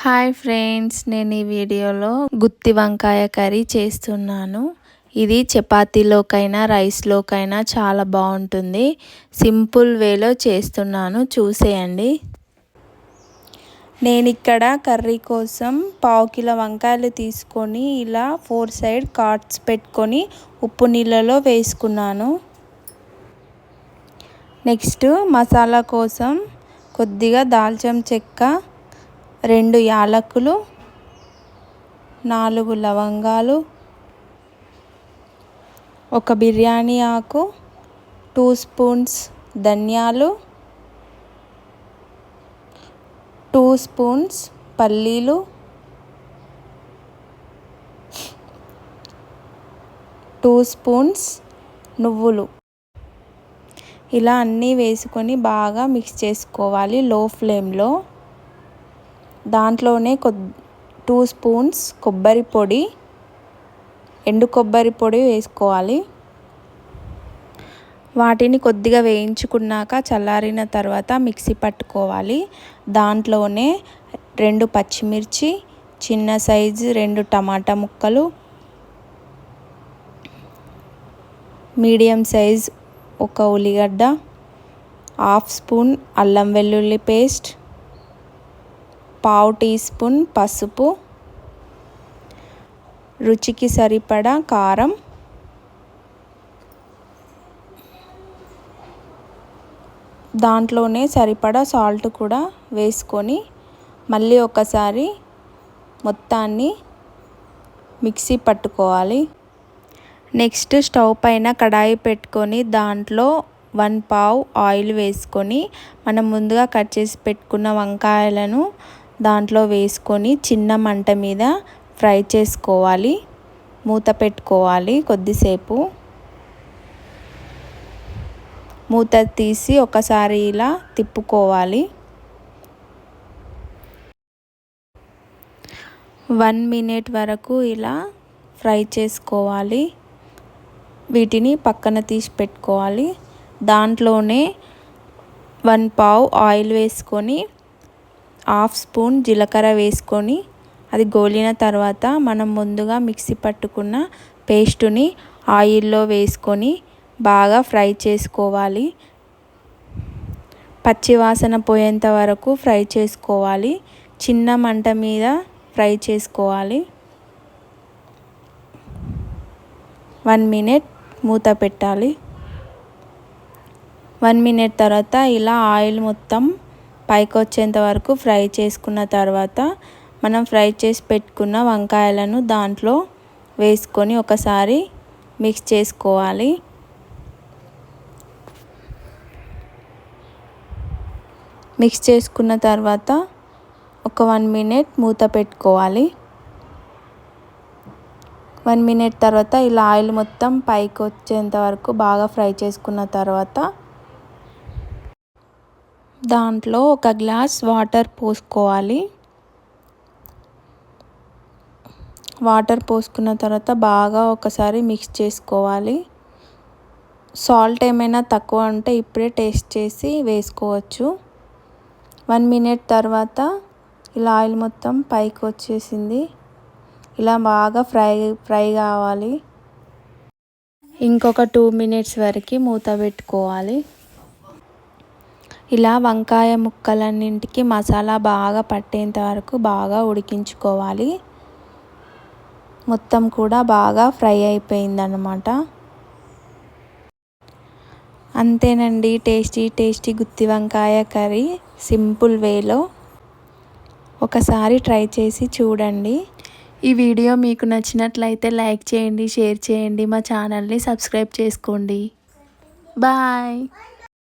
Hi friends, నేను ఈ వీడియోలో గుత్తి వంకాయ కర్రీ చేస్తున్నాను. ఇది చపాతీలోకైనా రైస్లోకైనా చాలా బాగుంటుంది. సింపుల్ వేలో చేస్తున్నాను, చూసేయండి. నేను ఇక్కడ కర్రీ కోసం 1/2 కిలో వంకాయలు తీసుకొని ఇలా 4 సైడ్ కట్స్ పెట్టుకొని ఉప్పు నీళ్ళలో వేసుకున్నాను. నెక్స్ట్ మసాలా కోసం కొద్దిగా దాల్చిన చెక్క, 2 యాలకులు, 4 లవంగాలు, 1 బిర్యానీ ఆకు, 2 స్పూన్స్ ధనియాలు, 2 స్పూన్స్ పల్లీలు, 2 స్పూన్స్ నువ్వులు. ఇలా అన్నీ వేసుకొని బాగా మిక్స్ చేసుకోవాలి లో ఫ్లేమ్లో. దాంట్లోనే 2 స్పూన్స్ కొబ్బరి పొడి, ఎండు కొబ్బరి పొడి వేసుకోవాలి. వాటిని కొద్దిగా వేయించుకున్నాక చల్లారిన తర్వాత మిక్సీ పట్టుకోవాలి. దాంట్లోనే 2 పచ్చిమిర్చి, చిన్న సైజు 2 టమాటా ముక్కలు, మీడియం సైజ్ 1 ఉల్లిగడ్డ, 1/2 స్పూన్ అల్లం వెల్లుల్లి పేస్ట్, 1/2 టీ స్పూన్ పసుపు, రుచికి సరిపడా కారం, దాంట్లోనే సరిపడా సాల్ట్ కూడా వేసుకొని మళ్ళీ ఒకసారి మొత్తాన్ని మిక్సీ పట్టుకోవాలి. నెక్స్ట్ స్టవ్ పైన కడాయి పెట్టుకొని దాంట్లో 1/2 ఆయిల్ వేసుకొని మనం ముందుగా కట్ చేసి పెట్టుకున్న వంకాయలను దాంట్లో వేసుకొని చిన్న మంట మీద ఫ్రై చేసుకోవాలి. మూత పెట్టుకోవాలి. కొద్దిసేపు మూత తీసి ఒకసారి ఇలా తిప్పుకోవాలి. 1 మినిట్ వరకు ఇలా ఫ్రై చేసుకోవాలి. వీటిని పక్కన తీసి పెట్టుకోవాలి. దాంట్లోనే 1/2 ఆయిల్ వేసుకొని 1/2 స్పూన్ జీలకర్ర వేసుకొని అది గోలిన తర్వాత మనం ముందుగా మిక్సీ పట్టుకున్న పేస్టుని ఆయిల్లో వేసుకొని బాగా ఫ్రై చేసుకోవాలి. పచ్చివాసన పోయేంత వరకు ఫ్రై చేసుకోవాలి. చిన్న మంట మీద ఫ్రై చేసుకోవాలి. 1 మినిట్ మూత పెట్టాలి. 1 మినిట్ తర్వాత ఇలా ఆయిల్ మొత్తం పైకి వచ్చేంత వరకు ఫ్రై చేసుకున్న తర్వాత మనం ఫ్రై చేసి పెట్టుకున్న వంకాయలను దాంట్లో వేసుకొని ఒకసారి మిక్స్ చేసుకోవాలి. మిక్స్ చేసుకున్న తర్వాత ఒక 1 మినిట్ మూత పెట్టుకోవాలి. 1 మినిట్ తర్వాత ఇలా ఆయిల్ మొత్తం పైకి వచ్చేంత వరకు బాగా ఫ్రై చేసుకున్న తర్వాత దాంట్లో 1 గ్లాస్ వాటర్ పోసుకోవాలి. వాటర్ పోసుకున్న తర్వాత బాగా ఒకసారి మిక్స్ చేసుకోవాలి. సాల్ట్ ఏమైనా తక్కువ ఉంటే ఇప్పుడే టేస్ట్ చేసి వేసుకోవచ్చు. 1 మినిట్ తర్వాత ఇలా ఆయిల్ మొత్తం పైకి వచ్చేసింది. ఇలా బాగా ఫ్రై కావాలి. ఇంకొక 2 మినిట్స్ వరకు మూత పెట్టుకోవాలి. ఇలా వంకాయ ముక్కలన్నింటికి మసాలా బాగా పట్టేంత వరకు బాగా ఉడికించుకోవాలి. మొత్తం కూడా బాగా ఫ్రై అయిపోయిందన్నమాట. అంతేనండి, టేస్టీ గుత్తి వంకాయ కర్రీ సింపుల్ వేలో. ఒకసారి ట్రై చేసి చూడండి. ఈ వీడియో మీకు నచ్చినట్లయితే లైక్ చేయండి, షేర్ చేయండి, మా ఛానల్ని సబ్స్క్రైబ్ చేసుకోండి. బాయ్.